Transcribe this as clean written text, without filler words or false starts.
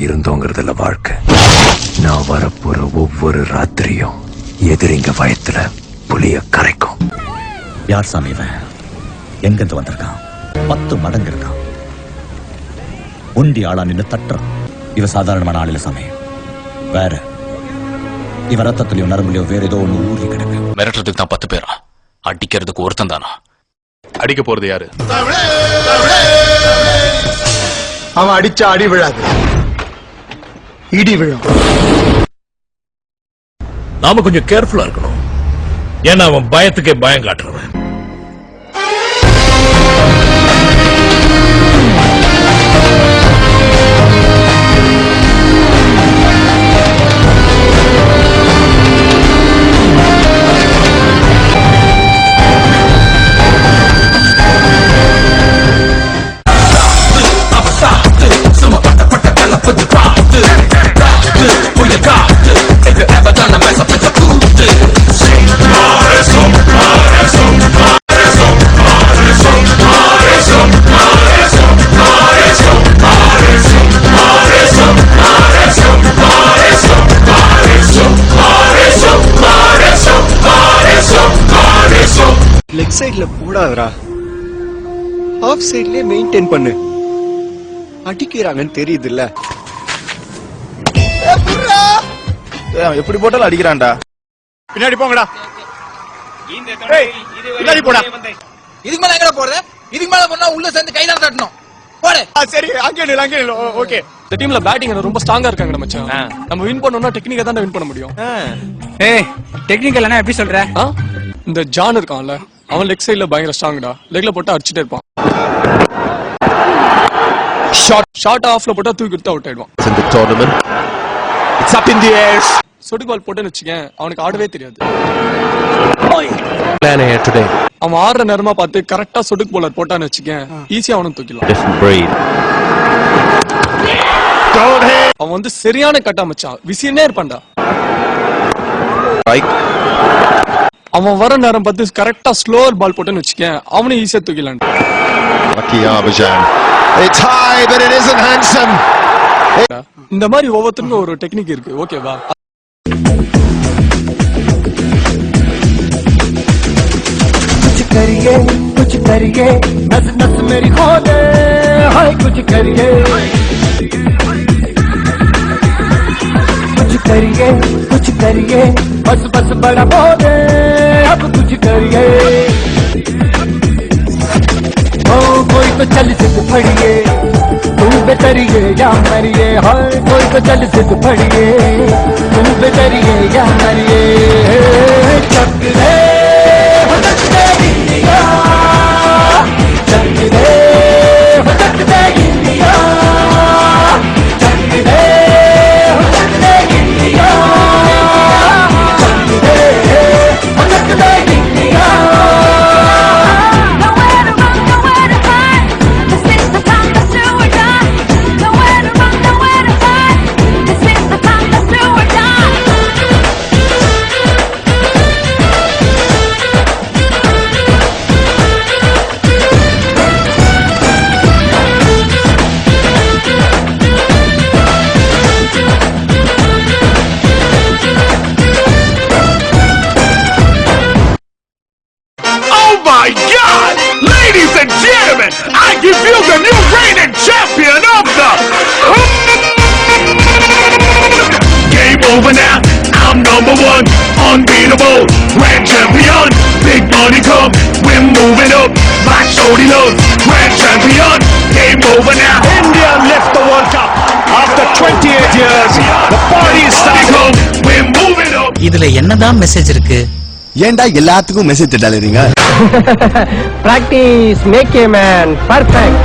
இருந்தோங்கிறதுல வாழ்க்கை. நான் வரப்போற ஒவ்வொரு ராத்திரியும் எதிரிங்க வயத்துல புளிய கரைக்கும். யார் சாமி இவன்? எங்கிருந்து வந்திருக்கான்? 10 மடங்கு இருக்கான். உண்டி ஆளா நின்று தட்டுறான். இவ சாதாரணமான ஆள் இல்ல சாமி, வேற. இவ ரத்தத்திலயோ நரம்புலயோ வேற ஏதோ ஒண்ணு ஊறி கிடக்கு. மிரட்டுறதுக்கு தான் 10 பேரா? அடிக்கிறதுக்கு ஒருத்தன் தானா? அடிக்க போறது யாரு? அவன் அடிச்சா அடி விழாது, இடி விழும். நாம கொஞ்சம் கேர்ஃபுல்லா இருக்கணும். ஏன்னா அவன் பயத்துக்கே பயம் காட்டுறவன். லெக் சைடுல போடாதடா, ஆஃப் சைட்லயே மெயின்டைன் பண்ணு. அடிக்கிறாங்கன்னு தெரியுது இல்ல? எப்படி போட்டாலும் அடிக்கிறான்டா. பின்னாடி போங்கடா. பின்னாடி போடா. இதுக்கு மேல எங்க போறது? இதுக்கு மேல போனா உள்ள சேர்ந்து கைதால தட்டணும். போடு. சரி, அங்கே நில்லு. ஓகே. இந்த டீம்ல பேட்டிங் ரொம்ப ஸ்ட்ராங்கா இருக்காங்க மச்சான். நம்ம வின் பண்ணனும்னா டெக்னிக்கா தான் வின் பண்ண முடியும். ஏய், டெக்னிக்கல்னா எப்படி சொல்ற? இந்த ஜான் இருக்கான்ல, அவன் லெக் சைடுல பயங்கர ஸ்ட்ராங்கடா. லெக்ல போட்டு அடிச்சிட்டே இருப்பான். ஷார்ட் ஆஃப்ல போட்டா தூக்கி எடுத்து அவுட் ஆயிடுவான். In the tournament, it's up in the air. சொடுக்கு பால் போட்டேன்னு வச்சுக்கேன், அவனுக்கு ஆடவே தெரியாது. Plan here today. அவன் ஆடுற நேரமா பார்த்து கரெக்டா சொடுக்கு பாலர் போட்டான்னு வச்சுக்கேன், ஈஸியா அவனும் தூக்கிடலாம். Different breed. அவன் வந்து சரியான கட்டா மச்சான், விசினே இருப்பான்டா. Right. அவன் வர நேரம் பார்த்து கரெக்டா ஸ்லோவர் பால் போட்டேன்னு வச்சுக்கேன், அவனும் ஈஸியா தூக்கிடலாம். Lucky Arbajan. It's high, but it isn't handsome. இந்த மாதிரி ஒவ்வொருத்தருக்கும் ஒரு டெக்னிக் இருக்கு, ஓகேவா? कुछ करिए नस नस मेरी खोले, हाय कुछ करिए बस बस बड़ा बोले, अब कुछ करिए। ओ कोई तो चल सिद्ध फड़िए, तू बेतरिए या मरिए, हाय कोई तो चल सिद्ध फड़िए, तू बेतरिए या मरिए। चकरे my God! Ladies and gentlemen, I give you the new reigning champion of the Game over now, I'm #1, unbeatable, grand champion. Big money come, we're moving up, my shorty loves, grand champion. Game over now. India left the World Cup after 28 years. The party is starting. We're moving up. இதுல என்னதான் message இருக்கு? ஏன்டா எல்லாத்துக்கும் message டாலறீங்க? practice make a man perfect.